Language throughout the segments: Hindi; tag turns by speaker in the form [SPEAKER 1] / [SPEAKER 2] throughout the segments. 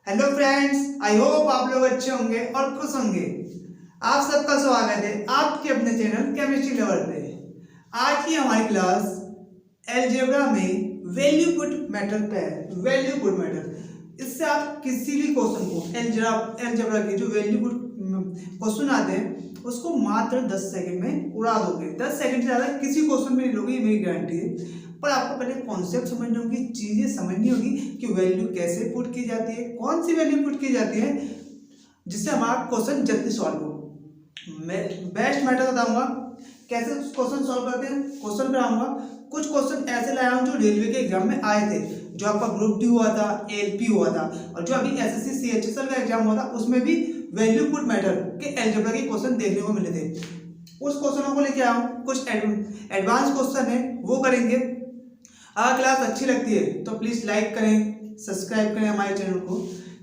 [SPEAKER 1] हेलो फ्रेंड्स, आई होप आप लोग अच्छे होंगे और खुश होंगे। आप सबका स्वागत है आपके अपने चैनल केमिस्ट्री लवर पे। आज की हमारी क्लास अलजेब्रा में वैल्यू पुट मेथड पे है। वैल्यू पुट मेथड, इससे आप किसी भी क्वेश्चन को अलजेब्रा के जो वैल्यू पुट क्वेश्चन आते हैं उसको मात्र 10 सेकंड में उड़ा दोगे। 10 सेकंड से ज़्यादा किसी क्वेश्चन में नहीं लोगे, ये मेरी गारंटी है। पर आपको पहले कॉन्सेप्ट समझनी होगी, चीजें समझनी होगी कि वैल्यू कैसे पुट की जाती है, कौन सी वैल्यू पुट की जाती है जिससे हमारा क्वेश्चन जल्दी सॉल्व हो। मैं बेस्ट मेथड बताऊंगा कैसे क्वेश्चन सॉल्व करते हैं। क्वेश्चन कराऊंगा, कुछ क्वेश्चन ऐसे लाया हूं जो रेलवे के एग्जाम में आए थे, जो आपका ग्रुप डी हुआ था, एलपी हुआ था, और जो अभी एसएससी सीएचएसएल का एग्जाम हुआ था उसमें भी वैल्यू पुट मेथड के अलजेब्रा के क्वेश्चन देखने को मिले थे। उस क्वेश्चनों को लेके आया हूं। कुछ एडवांस क्वेश्चन है वो करेंगे। अगर क्लास अच्छी लगती है तो प्लीज लाइक करें, सब्सक्राइब करें हमारे चैनल को।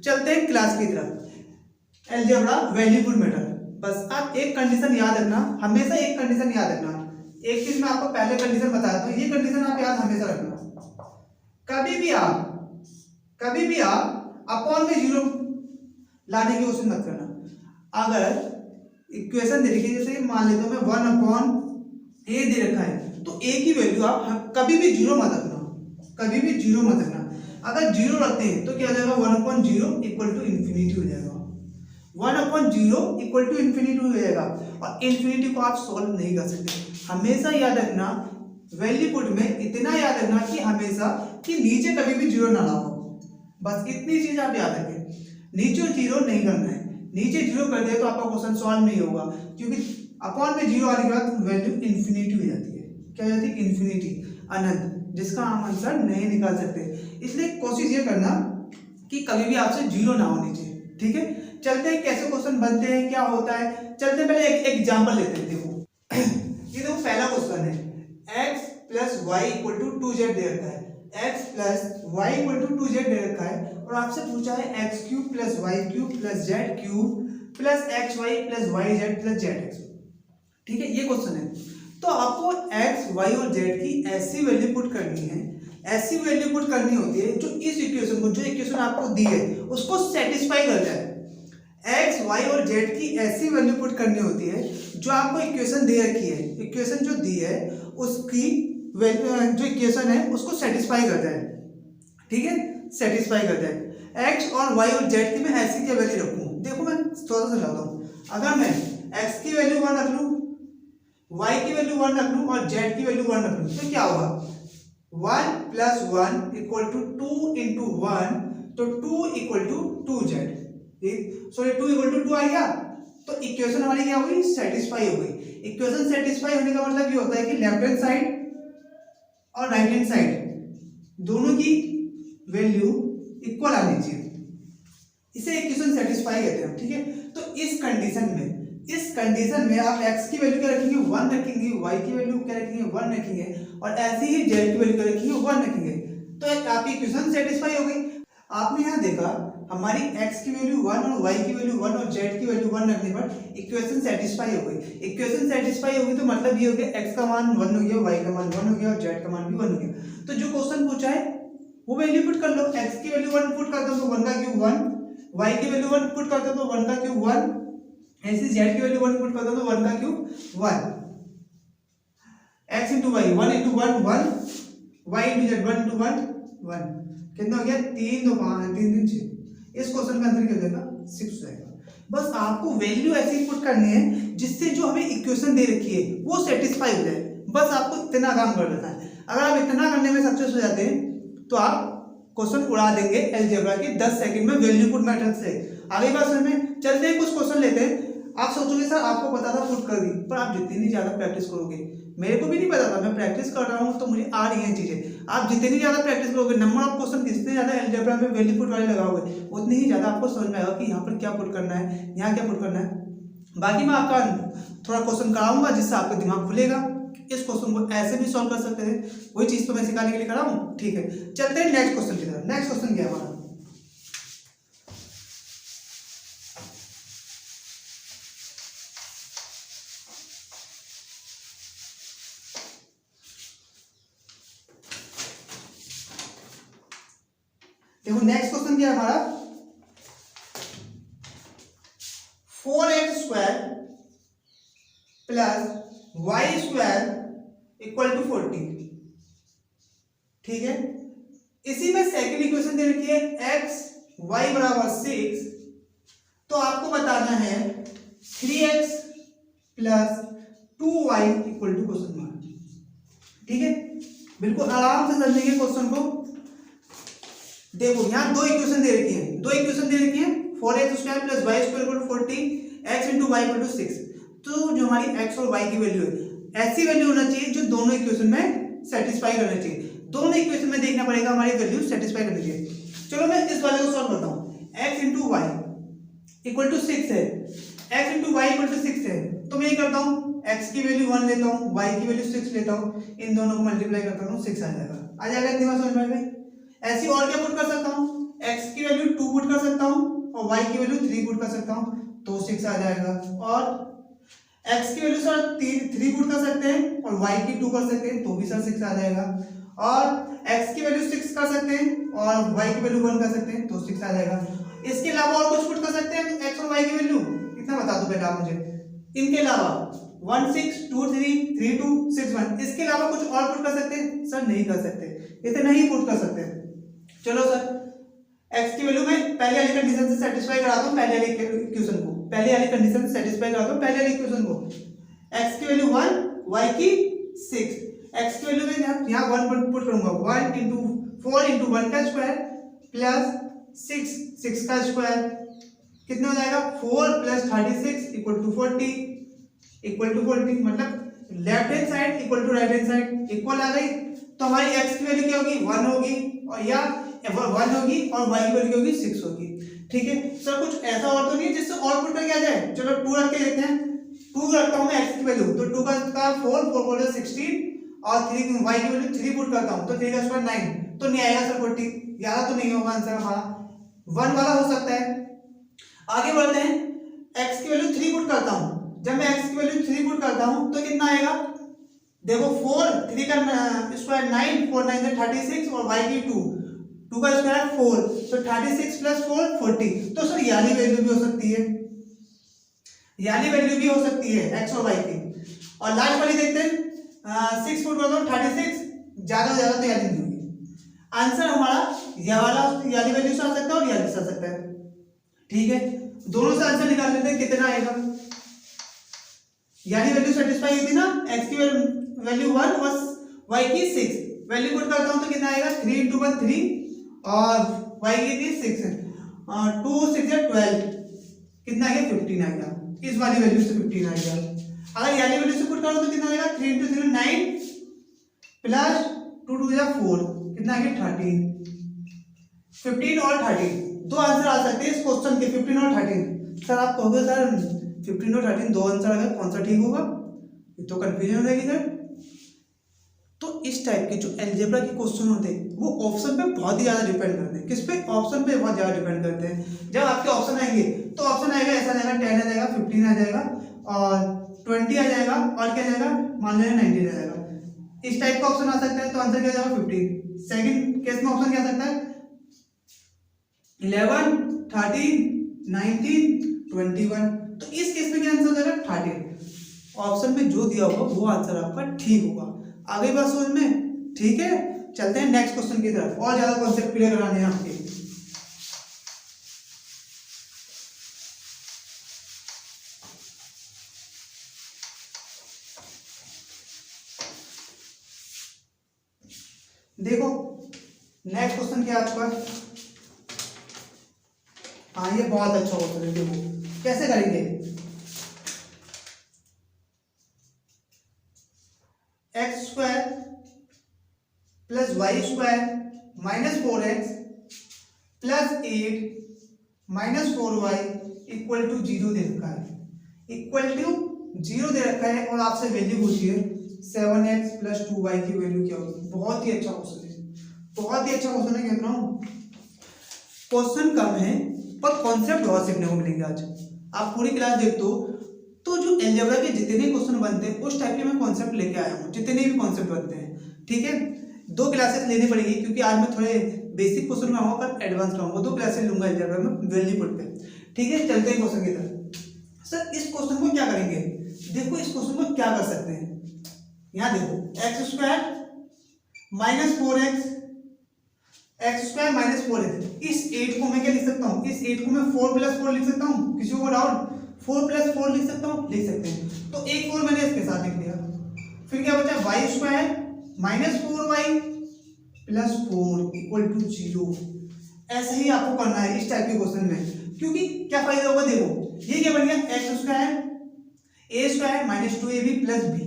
[SPEAKER 1] चलते हैं क्लास की तरफ। अलजेब्रा वैल्यू पुट मेथड, बस आप एक कंडीशन याद रखना, हमेशा एक कंडीशन याद रखना। एक चीज मैं आपको पहले कंडीशन बताता हूँ, ये कंडीशन आप याद हमेशा रखना। कभी भी आप अपॉन में जीरो लाने की कोशिश मत करना। अगर इक्वेशन दे रखी है, जैसे मान लेता हूं मैं 1/a दे रखा है, तो a की वैल्यू आप कभी भी जीरो मत रखना, कभी भी जीरो मत रखना। अगर जीरो रखते हैं तो क्या हो जाएगा, 1/0 इक्वल टू इन्फिनिटी हो जाएगा। 1/0 इक्वल टू इन्फिनिटी हो जाएगा, और इन्फिनिटी को आप सॉल्व नहीं कर सकते। हमेशा याद रखना, वैल्यू पुट में इतना याद रखना कि हमेशा कि नीचे कभी भी जीरो ना लाओ। बस इतनी चीज आप याद रखें, नीचे जीरो नहीं करना है। नीचे जीरो कर दिया तो आपका क्वेश्चन सॉल्व नहीं होगा, क्योंकि अपॉन में जीरो आने के बाद वैल्यू इन्फिनिटी हो जाती है। क्या हो जाती है? इन्फिनिटी, अनंत, जिसका हम आंसर नहीं निकाल सकते। इसलिए कोशिश ये करना कि कभी भी आपसे जीरो ना हो नीचे। ठीक है, चलते हैं कैसे क्वेश्चन बनते हैं, क्या होता है। चलते हैं, पहले एक एग्जांपल लेते हैं। देखो ये देखो पहला क्वेश्चन है, x plus y equal to 2z दे रखा है। x plus y equal to 2z दे रखा है, और आपसे पूछा है x cube plus y cube plus z cube plus x y plus y z plus z x. ठीक है, ये क्वेश्चन है। तो आपको x, y और z की ऐसी वैल्यू पुट करनी है, ऐसी वैल्यू पुट करनी होती है जो इस इक्वेशन को, जो इक्वेशन आपको दी है उसको सेटिस्फाई कर जाए। x, y और z की ऐसी वैल्यू पुट करनी होती है जो आपको इक्वेशन दे रखी है, इक्वेशन जो दी है उसकी वैल्यू, जो इक्वेशन है उसको सेटिस्फाई कर जाए। ठीक है, सेटिस्फाई कर जाए। x और y और z की मैं ऐसी क्या वैल्यू रखूं। देखो मैं थोड़ा सा समझाता हूं। अगर मैं x की वैल्यू 1 रख लूं, y की वैल्यू 1 रख लूं और z की वैल्यू 1 रख लूं, तो क्या होगा, 1 प्लस 1 इक्वल टू 2 इंटू 1, तो 2 equal to 2z। Sorry 2 equal to 2 आ गया, तो इक्वेशन हमारी क्या हो गई, सेटिस्फाई हो गई। इक्वेशन सेटिस्फाई होने का मतलब ये होता है कि लेफ्ट हैंड साइड और राइट हैंड साइड दोनों की वैल्यू इक्वल आनी चाहिए, इसे इक्वेशन सेटिस्फाई कहते हैं। ठीक है, तो इस कंडीशन में आप x की वैल्यू क्या रखेंगे, 1 रखेंगे, y की वैल्यू क्या रखेंगे, 1 रखेंगे, और ऐसे ही z की वैल्यू क्या रखेंगे, 1 रखेंगे। तो आपकी इक्वेशन सेटिस्फाई हो गई। आपने यहाँ देखा हमारी x की वैल्यू 1 और y की वैल्यू 1 और z की वैल्यू 1 रखने पर इक्वेशन सेटिस्फाई हो गई। इक्वेशन सेटिस्फाई होगी तो मतलब ये हो गया x का मान 1 हो गया, y का मान 1 हो गया और z का मान भी 1 हो गया। तो जो क्वेश्चन पूछा है वो वैल्यू पुट कर लो। x की वैल्यू 1 पुट कर दो तो 1 का क्यूब 1, y की वैल्यू 1 पुट कर दो तो 1 का क्यूब 1, ऐसे z की वैल्यू 1 पुट कर दो तो 1 का cube 1। x into y 1 into 1 1, y into z 1 into 1 1। कितना हो गया, 3 2 5 3 3 6। इस क्वेश्चन का आंसर क्या हो जाएगा, 6 हो जाएगा। बस आपको वैल्यू ऐसी पुट करनी है जिससे जो हमें इक्वेशन दे रखी है वो सेटिस्फाई हो जाए। बस आपको इतना काम कर देना है। अगर आप इतना करने में सक्सेस हो जाते हैं तो आप क्वेश्चन उड़ा देंगे अलजेब्रा की 10 सेकंड में वैल्यू पुट मेथड से। आगे बात समझ में, चलते हैं कुछ क्वेश्चन लेते हैं। आप सोचोगे सर आपको पता था पुट कर दी, पर आप जितनी ज्यादा प्रैक्टिस करोगे, मेरे को भी नहीं पता था, मैं प्रैक्टिस कर रहा हूँ तो मुझे आ रही है चीजें। आप जितनी ज्यादा प्रैक्टिस करोगे, नंबर ऑफ क्वेश्चन जितने ज्यादा अलजेब्रा में वैल्यू पुट वाले लगाओगे, उतनी ही ज्यादा आपको समझ में आएगा कि यहाँ पर क्या पुट करना है, यहाँ क्या पुट करना है। बाकी मैं आपका थोड़ा क्वेश्चन कराऊंगा जिससे आपका दिमाग खुलेगा। इस क्वेश्चन को ऐसे भी सॉल्व कर सकते हैं, वही चीज तो मैं सिखाने के लिए कर रहा हूँ। ठीक है, चलते हैं नेक्स्ट क्वेश्चन की तरफ। नेक्स्ट क्वेश्चन क्या है हमारा, देखो नेक्स्ट क्वेश्चन क्या है हमारा, 4x² plus y² equal to 40। ठीक है, इसी में सेकंड इक्वेशन दे रखी है x y बराबर 6, तो आपको बताना है 3x plus 2y equal to question mark. ठीक है, बिल्कुल आराम से समझेंगे क्वेश्चन को। देखो यहाँ दो इक्वेशन दे रखी है, 4x² plus y² equal to 40, x into y equal to 6। तो जो हमारी x और y की वैल्यू है ऐसी वैल्यू होना चाहिए जो दोनों इक्वेशन में सेटिस्फाई करना चाहिए। दोनों इक्वेशन में देखना पड़ेगा हमारी वैल्यू सेटिस्फाई करनी चाहिए। चलो मैं इस वाले को सॉल्व करता हूँ। x into y equal to 6 है, x into y equal to 6 है, तो मैं ये करता हूँ x की वैल्यू 1 लेता हूँ, y की वैल्यू 6 लेता हूँ, इन दोनों को मल्टीप्लाई करता हूँ, 6 आ जाएगा इतनी समझ में आ गई। ऐसी और क्या पुट कर सकता हूँ, x की वैल्यू 2 पुट कर सकता हूँ और y की वैल्यू 3 पुट कर सकता हूँ, तो 6 आ जाएगा। और x की वैल्यू सर 3 पुट कर सकते हैं और y की 2 कर सकते हैं, तो भी सर 6 आ जाएगा। और x की वैल्यू 6 कर सकते हैं और y की वैल्यू 1 कर सकते हैं, तो 6 आ जाएगा। इसके अलावा और कुछ पुट कर सकते हैं x और y की वैल्यू कितना बता दो बेटा आप मुझे। इनके अलावा 1 6 2 3 3 2 6 1, इसके अलावा कुछ और पुट कर सकते हैं सर? नहीं कर सकते, इतना ही पुट कर सकते हैं। चलो सर x की वैल्यू में पहले वाली कंडीशन से सेटिस्फाई कराता हूं, पहले वाली इक्वेशन को, पहले वाली कंडीशन से सेटिस्फाई कराता हूं पहले वाली इक्वेशन को। x की वैल्यू 1, y की 6, x की वैल्यू में यहां 1 पुट करूंगा, 1 इंटू 4 इंटू 1 का स्क्वायर प्लस 6 का स्क्वायर कितना हो जाएगा, 4 प्लस 36 इक्वल टू 40 मतलब left hand side equal to right hand side equal आ गई। तो हमारी x की वैल्यू क्या होगी, 1 होगी और या 1 होगी और y की वैल्यू होगी 6 होगी। ठीक है सर, कुछ ऐसा और तो नहीं है जिससे और पुट करके आ जाए? चलो 2 रख के देखते हैं। 2 रखता हूं मैं x की वैल्यू, तो 2 का 4 4 16 और 3 y की वैल्यू 3 पुट करता हूं, तो 3 का स्क्वायर 9, तो नहीं आएगा सर 40, ज्यादा तो नहीं होगा आंसर हमारा, 1 वाला हो सकता है। आगे बढ़ते हैं, x की वैल्यू 3 पुट करता हूं, जब मैं x की वैल्यू 3 पुट करता हूं तो कितना आएगा, देखो 4 3 का स्क्वायर 9, 4 9 से 36 और y की 2 का स्क्वायर 4, तो 36 प्लस 4 40। तो सर यानी वैल्यू भी हो सकती है, यानी वैल्यू भी हो सकती है x और y की। और लास्ट वाली देखते हैं, 6 पुट करता हूं 36, ज्यादा से ज्यादा तो यानी नहीं होगी। आंसर हमारा यह वाला यानी वैल्यू से आ सकता है और यानी से आ सकता है। ठीक है, दोनों से आंसर निकाल लेते हैं कितना आएगा। यानी वैल्यू सेटिस्फाई होती ना, x की वैल्यू 1 और y की 6, वैल्यू पुट करता हूं तो कितना आएगा, 3 इंटू 1 3 और y की थी 6 और 2 6 है 12, कितना आ गया 15 आ गया, इस वाली वैल्यू से 15 आ गया। अगर यानी वैल्यू से पुट करो तो कितना आएगा, 3 इंटू 3 9 प्लस 2 2 या 4, कितना आ गया 13, 15 और 13, दो आंसर आ सकते हैं इस क्वेश्चन के, 15 और 13। सर आप कहोगे सर 15 और 13 दो आंसर आ गए, कौन सा ठीक होगा, ये तो कंफ्यूजन हो जाएगी सर। तो इस टाइप के जो अलजेब्रा के क्वेश्चन होते हैं वो ऑप्शन पे बहुत ही ज्यादा डिपेंड करते हैं। किस पे? ऑप्शन पे बहुत ज्यादा डिपेंड करते हैं। जब आपके ऑप्शन आएंगे तो ऑप्शन आएगा ऐसा आएगा, 10 आ जाएगा, 15 आ जाएगा और 20 आ जाएगा और क्या जाएगा, मान लेना 19 आ जाएगा, इस टाइप का ऑप्शन आ सकता है, तो आंसर क्या जाएगा 15। सेकंड केस में ऑप्शन क्या आ सकता है, 11 13 19 21, तो इस केस में क्या आंसर हो जाएगा 13। ऑप्शन में जो दिया होगा वो आंसर आपका ठीक होगा। आगे बात समझ में? ठीक है, चलते हैं नेक्स्ट क्वेश्चन की तरफ, और ज्यादा कॉन्सेप्ट क्लियर कराने हैं आपके। देखो नेक्स्ट क्वेश्चन क्या है आपका, हाँ ये बहुत अच्छा क्वेश्चन है। देखो कैसे करेंगे, x square plus y square minus 4x plus 8 minus 4y equal to 0 दे रखा है, इक्वल टू 0 दे रखा है और आपसे वैल्यू पूछी है 7x प्लस 2y की वैल्यू क्या होगी। बहुत ही अच्छा क्वेश्चन है, बहुत ही अच्छा क्वेश्चन है, कहता हूँ क्वेश्चन कम है पर कॉन्सेप्ट बहुत सीखने को मिलेंगे आज। आप पूरी क्लास देखते हो तो जो अलजेब्रा के जितने क्वेश्चन बनते हैं उस टाइप के मैं कॉन्सेप्ट लेके आया हूँ, जितने भी कॉन्सेप्ट बनते हैं। ठीक है, 2 क्लासेस लेनी पड़ेगी क्योंकि आज मैं थोड़े बेसिक क्वेश्चन लाऊंगा पर एडवांस लाऊंगा, 2 क्लासेस लूंगा अलजेब्रा में वैल्यू पुट पे। ठीक है, चलते हैं क्वेश्चन की तरफ। सर इस क्वेश्चन को क्या करेंगे, देखो इस क्वेश्चन को क्या कर सकते हैं, यहाँ देखो x square minus 4x, x square minus 4x, इस 8 को मैं क्या लिख सकता हूँ, इस 8 को मैं 4 प्लस 4 लिख सकता हूँ, किसी को डाउट, 4 प्लस 4 लिख सकता हूँ, लिख सकते हैं। तो एक 4 मैंने इसके साथ लिख दिया, फिर क्या बचा y square minus 4y plus 4 equal to 0। ऐसे ही आपको करना है इस टाइप के क्वेश्चन में, क्योंकि क्या फायदा होगा, देखो ये क्या बन गया x square a square minus 2ab plus b,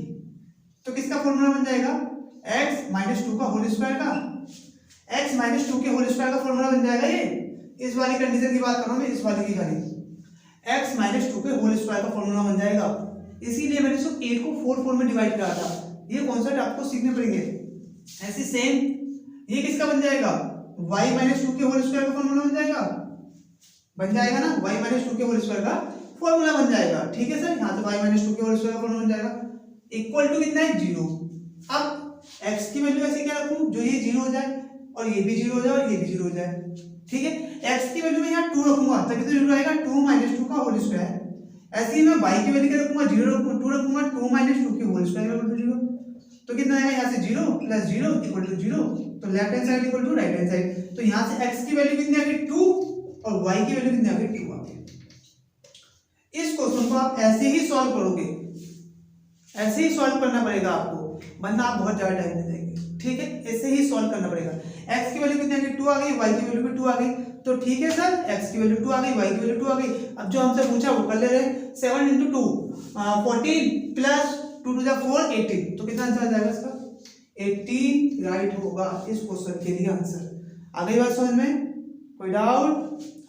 [SPEAKER 1] तो किसका फॉर्मूला बन जाएगा, एक्स माइनस 2 का होल स्क्वायर का, एक्स माइनस 2 के होल स्क्वायर का फॉर्मूला बन जाएगा ये। इस वाली कंडीशन की बात कर रहा हूं मैं, इस वाली की खाली, एक्स माइनस 2 के होल स्क्वायर का फॉर्मूला बन जाएगा। इसीलिए मैंने इसको 8 को 4 4 में डिवाइड करा था, ये कॉन्सेप्ट आपको सीखने पड़ेंगे। ऐसे सेम ये किसका बन जाएगा, y माइनस 2 के होल स्क्वायर का फॉर्मूला बन जाएगा, बन जाएगा ना, y माइनस 2 के होल स्क्वायर का फॉर्मूला बन जाएगा। ठीक है सर, यहाँ से y माइनस 2 के होल स्क्वायर का फॉर्मूला बन जाएगा, इक्वल टू कितना है 0। अब x की वैल्यू ऐसे क्या रखूं जो ये 0 हो जाए और ये भी 0 हो जाए और ये भी 0 हो जाए। ठीक है, x की वैल्यू में यहाँ 2 रखूंगा तभी तो 0 आएगा, 2 माइनस 2 का होल स्क्वायर। ऐसे ही मैं y की वैल्यू क्या रखूंगा, 0 रखूंगा, 2 रखूंगा, 2 माइनस 2 के होल स्क्वायर इक्वल टू 0। तो कितना आएगा यहाँ से 0 प्लस 0 इक्वल टू 0, तो left hand side equal to right hand side. तो यहाँ से x की वैल्यू कितनी आ गई 2 और y की वैल्यू कितनी आ गई 2 आ गई। इस क्वेश्चन को आप ऐसे ही सॉल्व करोगे, ऐसे ही सॉल्व करना पड़ेगा आपको, वरना आप बहुत ज्यादा टाइम दे देंगे। ठीक है, ऐसे ही सॉल्व करना पड़ेगा। x की वैल्यू कितनी आ गई 2 आ गई, y की वैल्यू भी 2 आ गई, तो ठीक है सर x की वैल्यू 2 आ गई, y की वैल्यू 2 आ गई। अब जो हमसे पूछा वो कर ले रहे, 7 × 2 14 प्लस 2 to the 4 18, तो कितना आंसर आ जाएगा इसका 18 राइट होगा इस क्वेश्चन के लिए आंसर। आ गई बात समझ में, कोई डाउट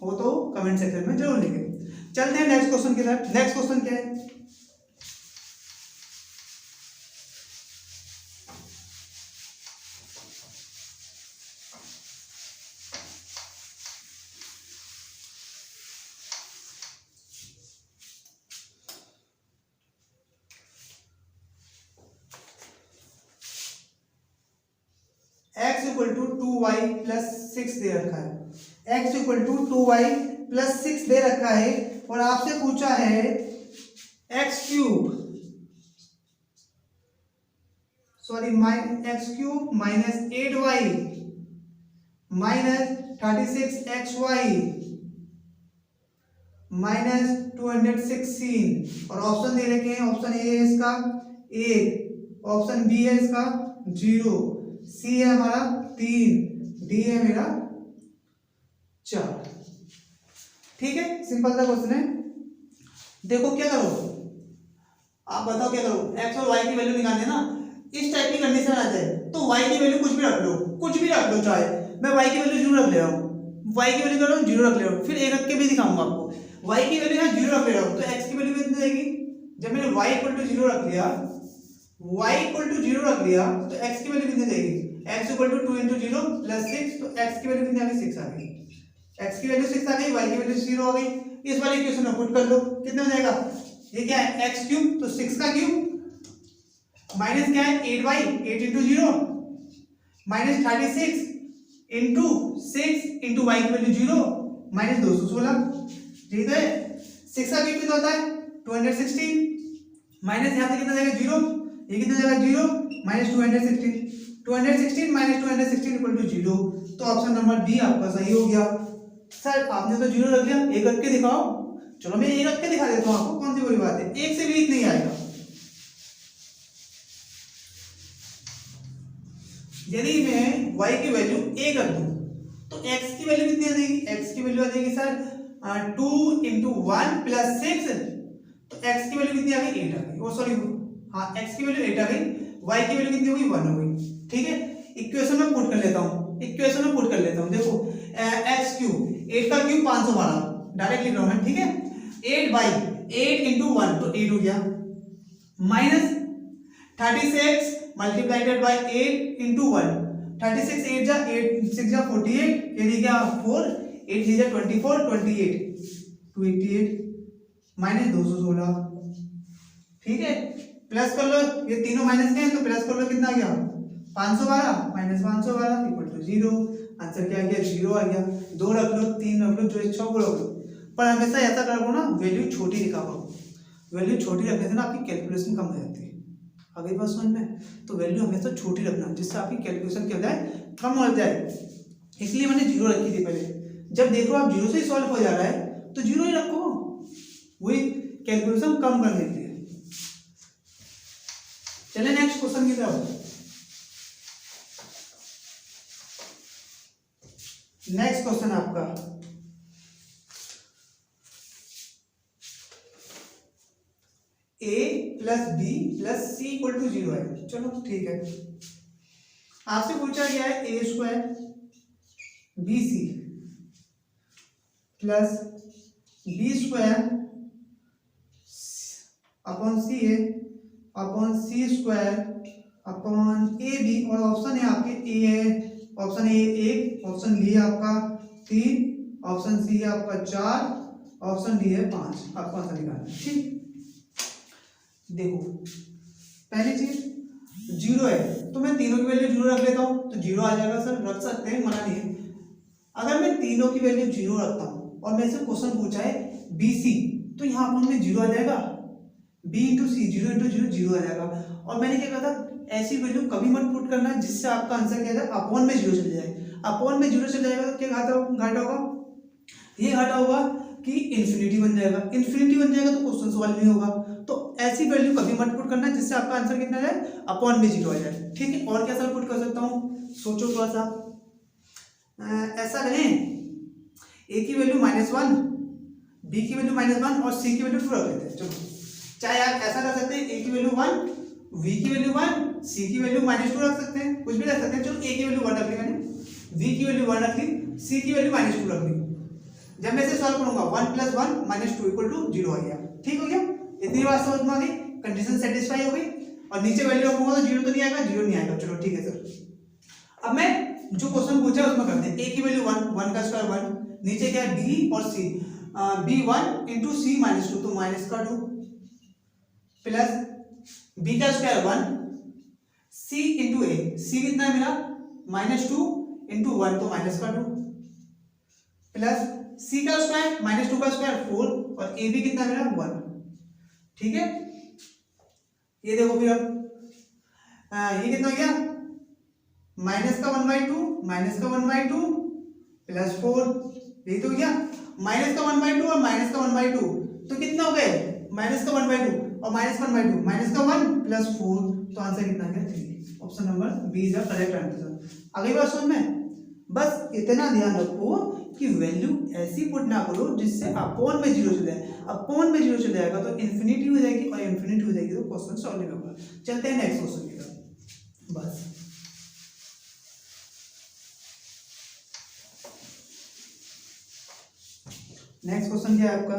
[SPEAKER 1] हो तो कमेंट सेक्शन में जरूर लिखें। चलते हैं नेक्स्ट क्वेश्चन की तरफ। नेक्स्ट क्वेश्चन क्या है, x equal to 2y plus 6 दे रखा है, x equal to 2y plus 6 दे रखा है और आपसे पूछा है x cube minus 8y minus 36xy minus 216, और ऑप्शन दे रखे हैं, ऑप्शन ए है इसका 1, ऑप्शन बी है इसका 0, सी है हमारा 3, डी है मेरा 4। ठीक है, सिंपल सा क्वेश्चन है। देखो क्या करो, आप बताओ क्या करो, एक्स और वाई की वैल्यू निकालनी है ना, इस टाइप की कंडीशन आ जाए तो वाई की वैल्यू कुछ भी रख लो, कुछ भी रख लो, चाहे मैं वाई की वैल्यू 0 रख ले रहा हूँ, वाई की वैल्यू कर रहा हूँ 0 रख ले रहा हूँ, फिर एक रख के भी दिखाऊंगा आपको। वाई की वैल्यू यहाँ 0 रख ले रहा हूँ तो एक्स की वैल्यू कितनी जाएगी, जब मैंने वाई इक्वल टू 0 रख लिया, y इक्वल टू 0 रख लिया तो x की वैल्यू कितनी देगी, x इक्वल टू 2 × 0 प्लस 6, तो x की वैल्यू कितनी आ गई 6 आ गई, x की वैल्यू 6 आ गई, y की वैल्यू 0 आ गई। इस वाले इक्वेशन में पुट कर लो, कितना हो जाएगा, ये क्या है x क्यूब, तो 6 का क्यूब माइनस क्या है 8y 8 × 0 minus 36 into 6 into y की वैल्यू 0 माइनस 216, ठीक है। 6 का क्यूब कितना होता है 216, माइनस यहाँ से कितना जाएगा 0, ये कितना जाएगा 0 माइनस 216 माइनस 216 इक्वल टू 0, तो ऑप्शन नंबर बी आपका सही हो गया। सर आपने तो 0 रख लिया, एक रख के दिखाओ, चलो मैं एक रख के दिखा देता हूँ आपको, कौन सी बड़ी बात है, एक से भी एक नहीं आएगा। यदि मैं y की वैल्यू 1 रख दूं तो x की वैल्यू कितनी आ जाएगी, x की वैल्यू आ जाएगी सर 2 × 1 प्लस 6, तो x की वैल्यू कितनी आ गई 8 आ गई, सॉरी हाँ x की वैल्यू 8 आ गई, y की वैल्यू कितनी होगी 1 हो गई। ठीक है, इक्वेशन में पुट कर लेता हूँ, इक्वेशन में पुट कर लेता हूँ, देखो x क्यूब 8 का क्यूब 512 डायरेक्ट लिख रहा हूँ मैं, ठीक है, 8 × 1 तो 8 हो गया, माइनस 36 मल्टीप्लाइडेड बाय 8 × 1, 36 8 जा 8 6 जा 48, ये दी क्या 4 8 3 जा 24 28 288 माइनस 216, ठीक है, प्लस कर लो, ये तीनों माइनस के हैं तो प्लस कर लो, कितना आ गया 512 माइनस 512 इक्वल टू 0, आंसर क्या आ गया 0 आ गया। 2 रख लो 3 रख लो, जो इच्छा हो रख लो, पर हमेशा ऐसा करो ना वैल्यू छोटी लिखा करो, वैल्यू छोटी रखने से ना आपकी कैलकुलेशन कम हो जाती है। अगली बात समझ में, तो वैल्यू हमेशा छोटी रखना जिससे आपकी कैलकुलेशन क्या हो जाए, कम हो जाए। इसलिए मैंने जीरो रखी थी पहले। जब देखो आप जीरो से ही सॉल्व हो जा रहा है तो जीरो ही रखो, वही कैलकुलेशन कम करने के लिए। चलिए नेक्स्ट क्वेश्चन की तरफ। नेक्स्ट क्वेश्चन आपका a plus b plus c equal to 0 है। चलो ठीक है, आपसे पूछा गया है a square b c plus b square upon c a upon c square upon a b, और ऑप्शन है आपके ए है, ऑप्शन ए 1, ऑप्शन बी है आपका 3, ऑप्शन सी है आपका 4, ऑप्शन डी है 5। आपको आंसर निकालना है। ठीक, देखो पहली चीज जीरो है तो मैं तीनों की वैल्यू जीरो रख लेता हूँ, तो जीरो आ जाएगा सर, रख सकते हैं, मना नहीं है। अगर मैं तीनों की वैल्यू जीरो रखता हूँ और मेरे से क्वेश्चन पूछा है बी सी, तो यहाँ अपॉन में जीरो आ जाएगा, बी इंटू सी, जीरो इंटू जीरो जीरो आ जाएगा। और मैंने क्या कहा था, ऐसी वैल्यू कभी मत पुट करना जिससे आपका आंसर क्या जाए, अपॉन में जीरो चले जाए। अपॉन में जीरो चले जाएगा तो क्या घाटा होगा, ये घाटा होगा कि इन्फिनिटी बन जाएगा, इन्फिनिटी बन जाएगा तो क्वेश्चन सॉल्व नहीं होगा। तो ऐसी वैल्यू कभी मत पुट करना जिससे आपका आंसर कितना जाए, अपॉन में जीरो आ जाए। ठीक है, और क्या सर पुट कर सकता हूँ, सोचो थोड़ा सा। ऐसा करें, ए की वैल्यू -1, बी की वैल्यू -1 और सी की वैल्यू 2 रख लेते हैं। चलो, चाहे आप ऐसा कर सकते हैं, ए की वैल्यू 1, वी की वैल्यू 1, सी की वैल्यू -2 रख सकते हैं, कुछ भी रख सकते हैं। चलो, ए की वैल्यू 1 रख ली मैंने, वी की वैल्यू 1 रख ली, सी की वैल्यू -2 रख ली। जब मैं इसे सॉल्व करूंगा 1 + 1 -2 = 0 आ गया। ठीक हो गया, इतनी बात समझ में आ गई, कंडीशन सेटिस्फाई हो गई। और नीचे वैल्यू रखूंगा तो जीरो तो नहीं आएगा, जीरो नहीं आएगा। चलो ठीक है सर, अब मैं जो क्वेश्चन पूछा है उसमें करते हैं। ए की वैल्यू 1, 1 का स्क्वायर 1, नीचे क्या है बी और सी, बी 1 इंटू सी -2 तो -2 प्लस बी का स्क्वायर 1, सी इंटू ए, सी कितना है मेरा -2 इंटू 1 तो -2 प्लस सी का स्क्वायर -2 का स्क्वायर 4 और ए बी कितना मेरा 1। ठीक है, ये देखो फिर अब ये कितना हो गया, माइनस का 1/2 माइनस का 1/2 प्लस 4, यही तो हो गया। माइनस का 1/2 और माइनस का 1/2 तो कितना हो गए, माइनस का 1/2 और माइनस 1/2, माइनस का 1 प्लस 4, तो आंसर कितना आ गया 3। Option number B is the correct answer. अगली बात समझ में, बस इतना ध्यान रखो कि वैल्यू ऐसी पुट ना करो जिससे अपॉन में जीरो चले जाए। अपॉन में जीरो चले जाएगा तो इन्फिनिटी हो जाएगी, और इन्फिनिटी हो जाएगी तो क्वेश्चन सॉल्व नहीं होगा। चलते हैं नेक्स्ट क्वेश्चन की तरफ। बस नेक्स्ट क्वेश्चन क्या है आपका,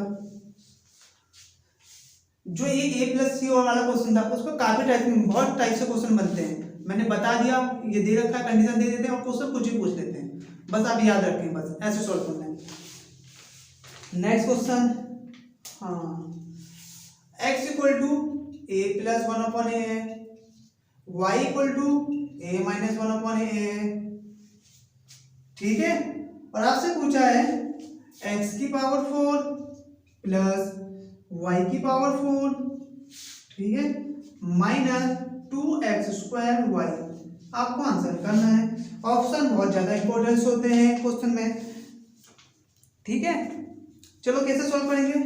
[SPEAKER 1] जो ये ए प्लस सी वाला क्वेश्चन था उसमें काफी बहुत टाइप से क्वेश्चन बनते हैं। मैंने बता दिया, ये दे रखा है, कंडीशन दे देते हैं और क्वेश्चन कुछ भी पूछ लेते हैं। बस आप याद रखें, बस ऐसे सॉल्व करना है। नेक्स्ट क्वेश्चन, हाँ, x = a + 1/a है, y = a - 1/a है। ठीक है, और आपसे पूछा है x⁴ प्लस y⁴, ठीक है, -2x² y। आपको आंसर करना है। ऑप्शन बहुत ज्यादा इंपॉर्टेंस होते हैं क्वेश्चन में। ठीक है, चलो कैसे सॉल्व करेंगे।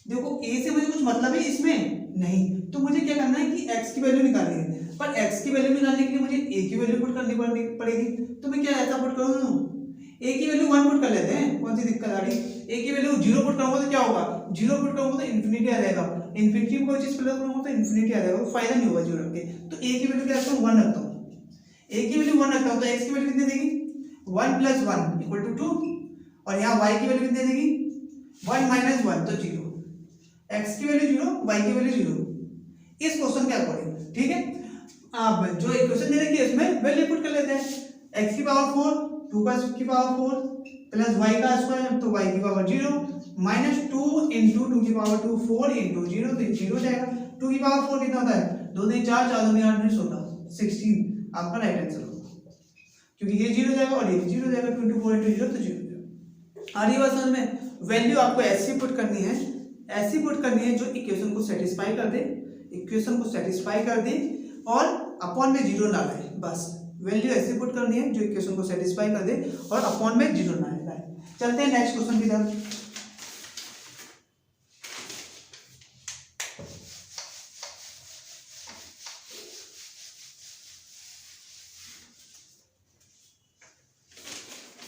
[SPEAKER 1] देखो ए से मुझे कुछ मतलब है इसमें नहीं, तो मुझे क्या करना है कि x की वैल्यू निकालनी है। पर x की वैल्यू निकालने के लिए मुझे a की वैल्यू पुट करनी पड़ेगी। तो मैं क्या ऐसा पुट करूँ, a की वैल्यू 1 पुट कर लेते हैं, कौन सी दिक्कत आ रही। a की वैल्यू 0 पुट करूंगा तो क्या होगा, 0 पुट करूंगा तो इन्फिनिटी आ जाएगा। इन्फिनिटी में कोई चीज प्लस करूंगा तो इन्फिनिटी आ जाएगा, फायदा नहीं होगा 0 रख के। तो a की वैल्यू क्या रखता हूँ, 1 रखता हूँ। a की वैल्यू 1 रखता हूँ तो x की वैल्यू कितनी देगी, 1 + 1 = 2, और यहाँ y की वैल्यू कितनी देगी, 1 - 1 तो 0। x की वैल्यू 0, y की वैल्यू 0 इस क्वेश्चन के अकॉर्डिंग। ठीक है, अब जो इक्वेशन दे रखी है इसमें वैल्यू पुट कर लेते हैं। x⁴ 2 का की पावर 4 प्लस y का स्क्वायर तो y की पावर 0 -2 इंटू 2 की पावर 2 4 इंटू 0 तो 0 जाएगा। 2 की पावर 4 कितना होता है, 2 3 4 4 2 8 16 16 आपका राइट आंसर होगा, क्योंकि ये 0 जाएगा और ये 0 जाएगा। 24 इंटू 0 तो 0 जाएगा। आ रही बात समझ में, वैल्यू आपको ऐसी पुट करनी है, ऐसी पुट करनी है जो इक्वेशन को सेटिस्फाई कर दे, इक्वेशन को सेटिस्फाई कर दे और अपॉन में जीरो ना लाए, बस वैल्यू ऐसी पुट करनी है जो इक्वेशन को सेटिस्फाई कर दे और अपॉन में जीरो ना लाए। चलते हैं नेक्स्ट क्वेश्चन की तरफ।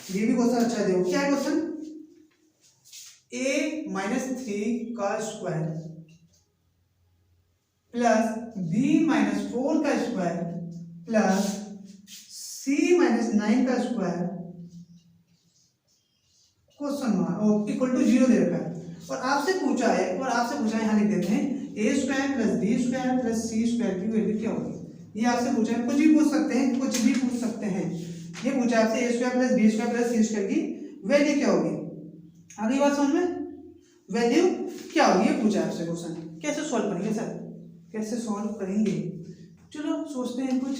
[SPEAKER 1] ये भी क्वेश्चन अच्छा है, देखो क्या है क्वेश्चन, a माइनस 3 का स्क्वायर प्लस b माइनस 4 का स्क्वायर प्लस c माइनस 9 का square question mark equal to 0 दे रखा है और आपसे पूछा है यहाँ लिख देते हैं a square plus b square plus c square की वैल्यू क्या होगी। ये आपसे पूछा है, कुछ भी पूछ सकते हैं, कुछ भी पूछ सकते हैं। ये पूछा है आपसे a square plus b square plus c square की वैल्यू क्या होगी। आगे बात समझ में, वैल्यू क्या होगी ये पूछा है आपसे क्वेश्चन। कैसे सॉल्व करेंगे सर, कैसे सॉल्व करेंगे, चलो सोचते हैं कुछ।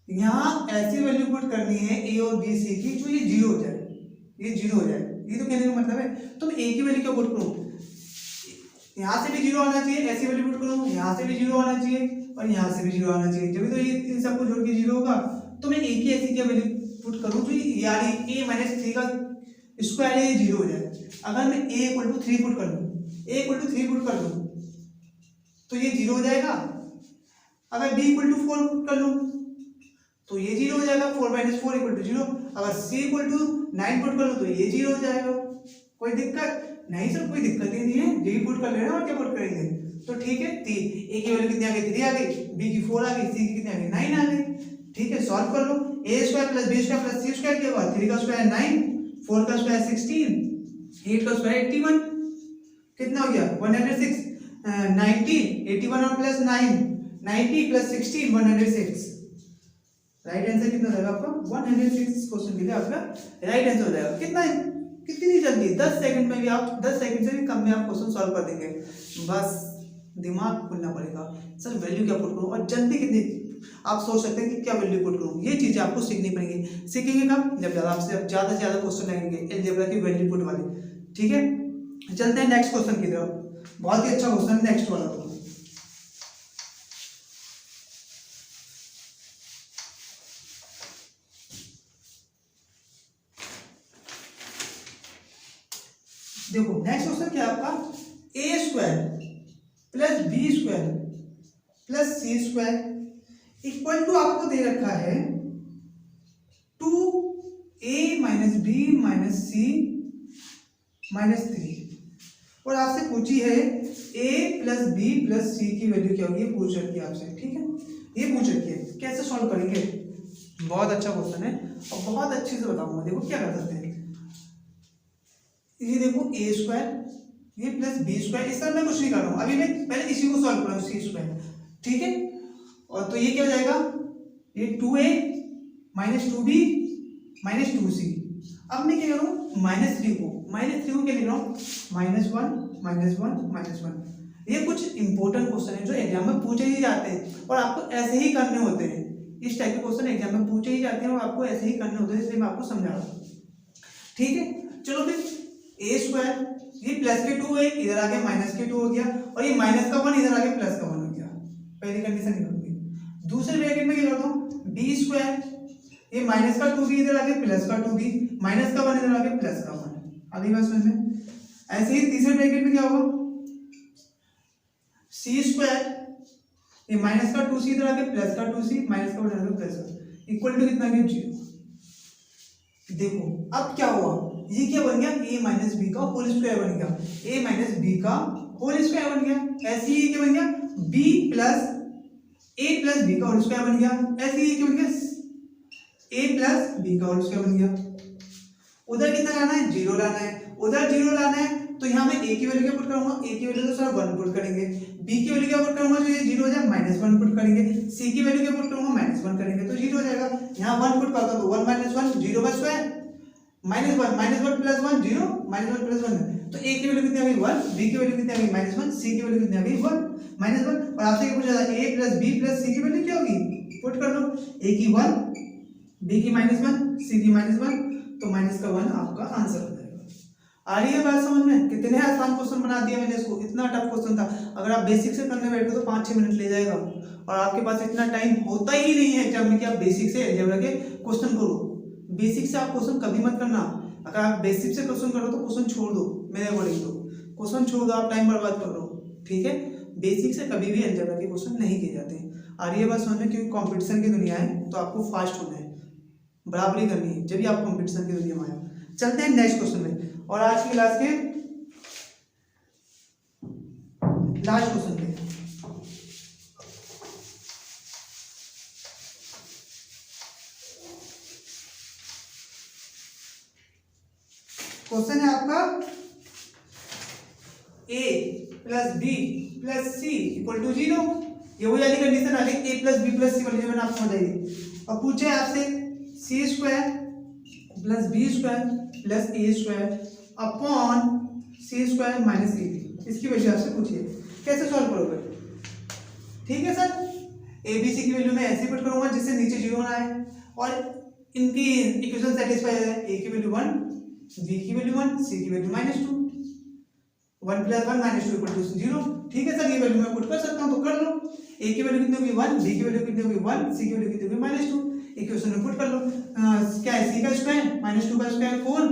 [SPEAKER 1] यहाँ ऐसी वैल्यू पुट करनी है a और b c की जो ये जीरो हो जाए, ये जीरो हो जाए। ये तो कहने का मतलब है तो मैं a की वैल्यू क्या पुट करूँ, यहाँ से भी जीरो आना चाहिए, ऐसी वैल्यू पुट करूँ, यहाँ से भी जीरो आना चाहिए और यहाँ से भी जीरो आना चाहिए, जब तो ये इन सबको जोड़ के जीरो होगा। तो मैं a की ऐसी क्या वैल्यू पुट करूँ जो यानी a माइनस 3 का स्क्वायर ये जीरो हो जाए। अगर मैं a इक्वल टू 3 पुट कर दूँ, a इक्वल टू 3 पुट कर दूँ तो ये जीरो हो जाएगा। अगर b इक्वल टू 4 पुट कर लूँ तो ये जीरो हो जाएगा, 4 माइनस 4 इक्वल टू जीरो। अगर c इक्वल टू 9 पुट कर लूँ तो ये जीरो हो जाएगा। कोई दिक्कत नहीं सर, कोई दिक्कत ही नहीं है, यही पुट कर लेना और क्या पुट करेंगे। तो ठीक है, a की वैल्यू कितनी आ गई, 3 आ गई, b की 4 आ गई, c की कितनी आ गई, 9 आ गई। ठीक है, सॉल्व कर लो। a square plus b square plus c square क्या होगा, 3 का स्क्वायर 9, 4 का स्क्वायर 16, 8 का स्क्वायर 81, कितना हो गया 106, 90, 81 और प्लस 9, 90 प्लस 16 106। राइट आंसर कितना हो जाएगा आपका 106। क्वेश्चन के लिए आपका राइट आंसर हो जाएगा। कितना है, कितनी जल्दी, 10 सेकंड में भी आप 10 सेकंड से भी कम में आप क्वेश्चन सॉल्व कर देंगे। बस दिमाग खुलना पड़ेगा, सर वैल्यू क्या पुट करूँ और जल्दी कितनी, आप सोच सकते हैं कि क्या वैल्यू पुट करूँ। ये चीजें आपको सीखनी पड़ेंगी। सीखेंगे कब, जब ज़्यादा से ज़्यादा क्वेश्चन लगेंगे अलजेब्रा की वैल्यू पुट वाले। ठीक है, चलते हैं नेक्स्ट क्वेश्चन की तरफ। बहुत ही अच्छा क्वेश्चन नेक्स्ट वाला। देखो नेक्स्ट क्वेश्चन क्या है आपका, a square plus b square plus c square equal to आपको दे रखा है 2a minus b minus c minus 3 और आपसे पूछी है a plus b plus c की वैल्यू क्या होगी, ये पूछ रखी है आपसे। ठीक है, ये पूछ रखी है, कैसे सॉल्व करेंगे। बहुत अच्छा क्वेश्चन है और बहुत अच्छे से बताऊंगा। देखो क्या कर सकते हैं, ये देखो a स्क्वायर ये प्लस b स्क्वायर, इस तरह मैं कुछ नहीं कर रहा हूँ, अभी मैं पहले इसी को सॉल्व कर रहा हूँ c स्क्वायर। ठीक है, और तो ये क्या हो जाएगा, ये 2a minus 2b minus 2c। अब मैं क्या करूँ, -3 को क्या लिख रहा हूँ, -1 माइनस 1। ये कुछ इंपॉर्टेंट क्वेश्चन है जो एग्जाम में पूछे ही जाते हैं और आपको ऐसे ही करने होते हैं। इस टाइप के क्वेश्चन एग्जाम में पूछे ही जाते हैं और आपको ऐसे ही करने होते हैं, इसलिए मैं आपको समझा रहा हूँ। ठीक है, चलो फिर a स्क्वायर ये प्लस के 2 है, इधर आके माइनस के 2 हो गया और ये माइनस का 1 इधर आके प्लस का 1 हो गया। पहली कंडीशन निकलूंगी। दूसरे ब्रैकेट में क्या करता हूँ, b स्क्वायर ये माइनस का 2b इधर आके प्लस का 2b माइनस का 1 इधर आके प्लस का 1। अगली बात समझ में। ऐसे ही तीसरे ब्रैकेट में क्या होगा, c स्क्वायर ये माइनस का 2c इधर आके प्लस का 2c माइनस का 1 इधर आके प्लस का इक्वल टू कितना गया 0। देखो अब क्या हुआ, ये क्या बन गया, a माइनस बी का होल स्क्वायर बन गया, a माइनस बी का होल स्क्वायर बन गया। ऐसे ही क्या बन गया, b plus a plus b का होल स्क्वायर बन गया। ऐसे ही क्या बन गया, a प्लस बी का होल स्क्वायर बन गया। उधर कितना लाना है, 0 लाना है, उधर 0 लाना है। तो यहाँ मैं a की वैल्यू क्या पुट करूंगा, a की वैल्यू तो सर 1 पुट करेंगे, b की वैल्यू क्या पुट करूंगा, जो ये 0 हो जाए -1 पुट करेंगे, c की वैल्यू क्या पुट करूंगा -1 करेंगे तो 0 हो जाएगा। यहाँ 1 पुट करता तो 1 माइनस 1 0 का स्क्वायर -1 प्लस 1 0 -1 प्लस 1। तो a की वैल्यू कितनी आ गई 1, b की वैल्यू कितनी आ गई -1, c की वैल्यू कितनी आ गई 1 -1। और आपसे क्या पूछा था, a plus b plus c की वैल्यू क्या होगी, पुट कर लो, a की 1 b की -1 c की -1 तो माइनस का 1 आपका आंसर हो जाएगा। आ रही है बात समझ में? कितने आसान क्वेश्चन बना दिया मैंने इसको, इतना टफ क्वेश्चन था। अगर आप बेसिक से करने बैठो तो 5-6 मिनट ले जाएगा, और आपके पास इतना टाइम होता ही नहीं है एग्जाम में कि आप बेसिक से अलजेब्रा के क्वेश्चन करो। बेसिक से आप क्वेश्चन कभी मत करना। अगर आप बेसिक से क्वेश्चन करो तो क्वेश्चन छोड़ दो, मेरे अकॉर्डिंग तो क्वेश्चन छोड़ दो, आप टाइम बर्बाद कर दो, ठीक है। बेसिक से कभी भी अलजेब्रा के क्वेश्चन नहीं किए जाते। आ रही है बात समझ में? क्योंकि कंपटीशन की दुनिया है तो आपको फास्ट होना है, बराबरी करनी है, जब भी आप कंपटीशन की दुनिया में आए। चलते हैं नेक्स्ट क्वेश्चन में, और आज की क्लास के लास्ट क्वेश्चन पे। क्वेश्चन है आपका a plus b plus c equal to 0। ये वही वाली कंडीशन आ गई, a plus b plus c वाली, जो मैंने आपको बताई। अब पूछे आपसे c square plus b square plus a square upon c square minus a b, इसकी वजह आपसे पूछिए कैसे सॉल्व करोगे। ठीक है सर, ए बी सी की वैल्यू मैं ऐसे पुट करूंगा जिससे नीचे 0 ना आए, और इनकी इक्वेशन सेटिस्फाई है। ए की वैल्यू 1, बी की वैल्यू 1, सी की वैल्यू -2, 1 + 1 -2 = 0। ठीक है सर, ये वैल्यू मैं पुट कर सकता हूं तो कर लो। ए की वैल्यू कितनी होगी 1, बी की वैल्यू कितनी होगी 1, सी की वैल्यू कितनी होगी -2, इक्वेशन में पुट कर लो। क्या है, सी का स्क्वायर -2 का स्क्वायर 4,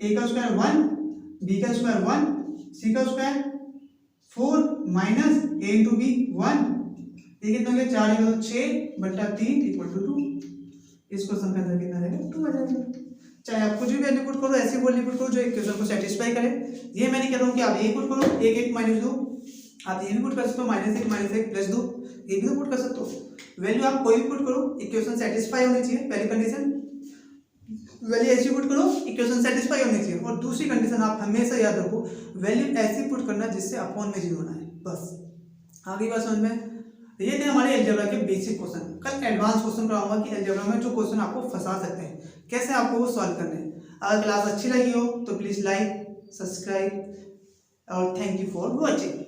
[SPEAKER 1] ए का स्क्वायर 1, बी का स्क्वायर 1, सी का square 4 minus a into B 1, ये कितना हो गया 4 × 6/3 = 2। इस क्वेश्चन का आंसर कितना रहेगा 2 आ जाएगा। चाहे आप कुछ भी वैल्यू पुट करो, ऐसी वैल्यू पुट करो जो इक्वेशन को सेटिस्फाई करे। ये मैं नहीं कह रहा हूँ कि आप ये पुट करो 1 1 -2, आप ये भी पुट कर सकते हो -1 -1 + 2, ये भी तो पुट कर सकते हो। वैल्यू आप कोई भी पुट करो, इक्वेशन सेटिस्फाई होनी चाहिए, पहली कंडीशन। वैल्यू ऐसी पुट करो, इक्वेशन सेटिस्फाई होनी चाहिए, और दूसरी कंडीशन आप हमेशा याद रखो, वैल्यू ऐसी पुट करना जिससे अपॉन में 0 ना है, बस। आगे बात समझ में? ये थे हमारे अलजेब्रा के बेसिक क्वेश्चन। कल एडवांस क्वेश्चन कराऊंगा कि अलजेब्रा में जो क्वेश्चन आपको फंसा सकते हैं, कैसे आपको वो सॉल्व करने हैं। अगर क्लास अच्छी लगी हो तो प्लीज लाइक, सब्सक्राइब, और थैंक यू फॉर वॉचिंग।